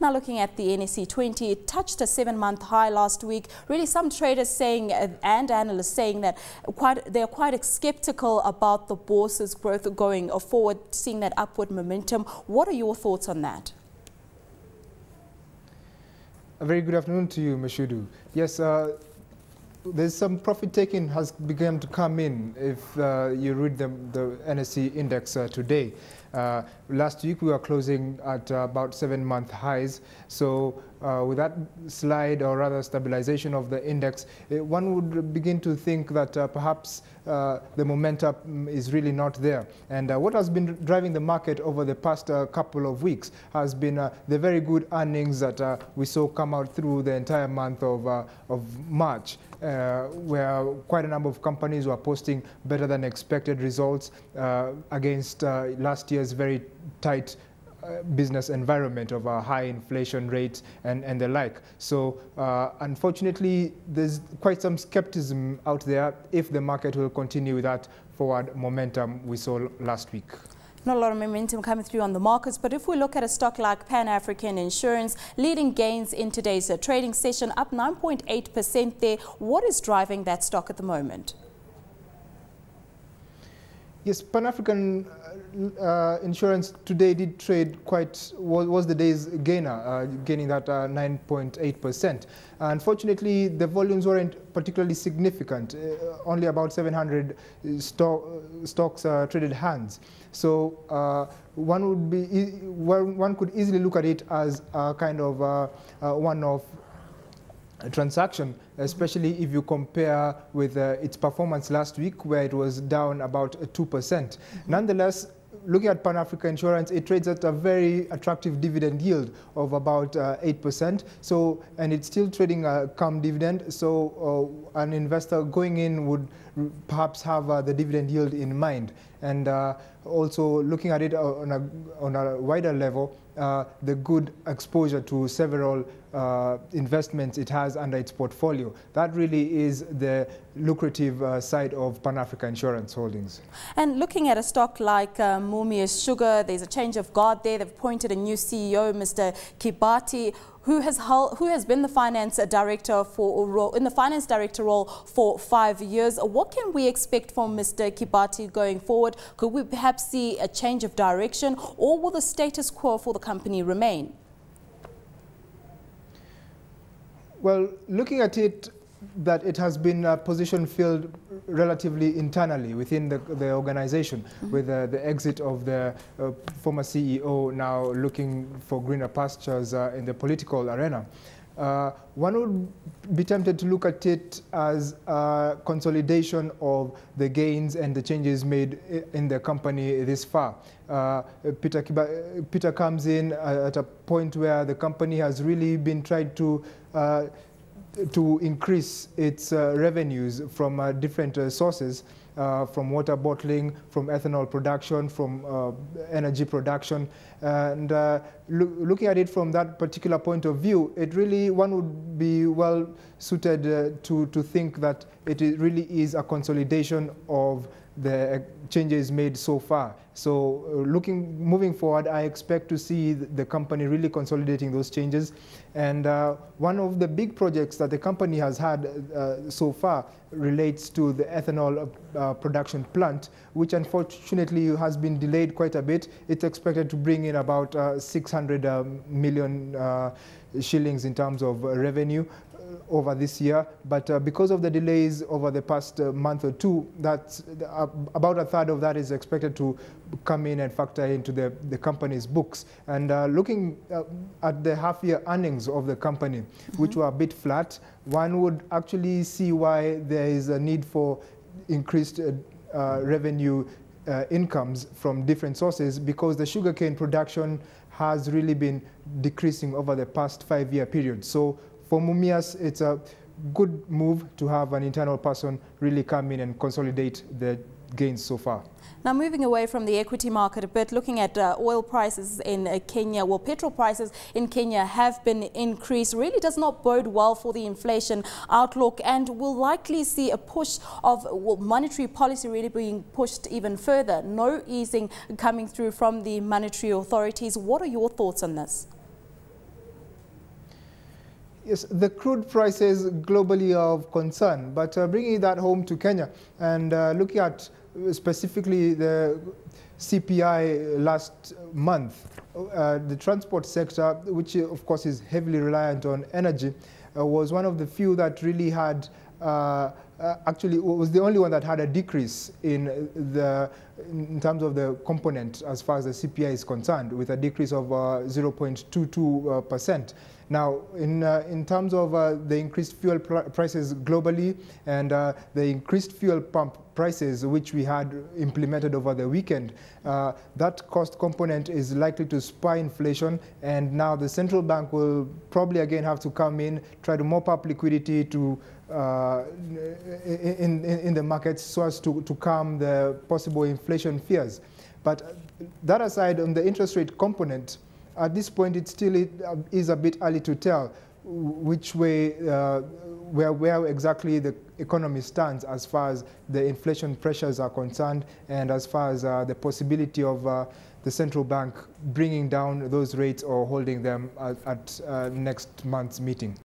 Now looking at the NSE 20, it touched a 7-month high last week. Really some traders saying and analysts saying that they're quite skeptical about the bourse's growth going forward, seeing that upward momentum. What are your thoughts on that? A very good afternoon to you, Mashudu. Yes, there's some profit taking has begun to come in if you read the NSE index today. Last week we were closing at about 7-month highs. So with that slide, or rather stabilization of the index, one would begin to think that perhaps the momentum is really not there. And what has been driving the market over the past couple of weeks has been the very good earnings that we saw come out through the entire month of March. Where quite a number of companies were posting better than expected results against last year's very tight business environment of a high inflation rate and the like. So unfortunately, there's quite some skepticism out there if the market will continue with that forward momentum we saw last week. Not a lot of momentum coming through on the markets, but if we look at a stock like Pan-African Insurance, leading gains in today's trading session, up 9.8% there. What is driving that stock at the moment? Yes, Pan-African Insurance today did trade was the day's gainer, gaining that 9.8%. Unfortunately, the volumes weren't particularly significant. Only about 700 stocks traded hands. So one could easily look at it as a kind of one-off transaction, especially if you compare with its performance last week, where it was down about 2%. Nonetheless, looking at Pan-African Insurance, it trades at a very attractive dividend yield of about 8%. So, and it's still trading a calm dividend. So an investor going in would perhaps have the dividend yield in mind. And also looking at it on a wider level, the good exposure to several investments it has under its portfolio. That really is the lucrative side of Pan-African Insurance Holdings. And looking at a stock like Mumias Sugar, there's a change of guard there. They've appointed a new CEO, Mr. Kimathi, who has been the finance director in the finance director role for 5 years. What can we expect from Mr. Kimathi going forward? Could we perhaps see a change of direction, or will the status quo for the company remain? Well, looking at it, that it has been a position filled relatively internally within the organization, with the exit of the former CEO now looking for greener pastures in the political arena. One would be tempted to look at it as a consolidation of the gains and the changes made in the company this far. Peter comes in at a point where the company has really been trying to increase its revenues from different sources, from water bottling, from ethanol production, from energy production. And looking at it from that particular point of view, it really, one would be well suited to think that it really is a consolidation of the changes made so far. So moving forward, I expect to see the company really consolidating those changes. And one of the big projects that the company has had so far relates to the ethanol production plant, which unfortunately has been delayed quite a bit. It's expected to bring in about 600 million shillings in terms of revenue over this year, but because of the delays over the past month or two, that's about a third of that is expected to come in and factor into the company's books. And looking at the half-year earnings of the company, which were a bit flat, one would actually see why there is a need for increased revenue incomes from different sources, because the sugarcane production has really been decreasing over the past 5-year period. So for Mumias, it's a good move to have an internal person really come in and consolidate the gains so far. Now, moving away from the equity market a bit, looking at oil prices in Kenya. Well, petrol prices in Kenya have been increased. Really does not bode well for the inflation outlook, and will likely see a push of monetary policy really being pushed even further. No easing coming through from the monetary authorities. What are your thoughts on this? Yes, the crude prices globally are of concern, but bringing that home to Kenya and looking at specifically the CPI last month, the transport sector, which of course is heavily reliant on energy, was one of the few that really had actually was the only one that had a decrease in terms of the component as far as the CPI is concerned, with a decrease of 0.22%. Now, in terms of the increased fuel prices globally and the increased fuel pump prices which we had implemented over the weekend, that cost component is likely to spur inflation, and now the central bank will probably again have to come in, try to mop up liquidity to in the markets so as to calm the possible inflation fears. But that aside, on the interest rate component, at this point it still is a bit early to tell which way, where exactly the economy stands as far as the inflation pressures are concerned, and as far as the possibility of the central bank bringing down those rates or holding them at next month's meeting.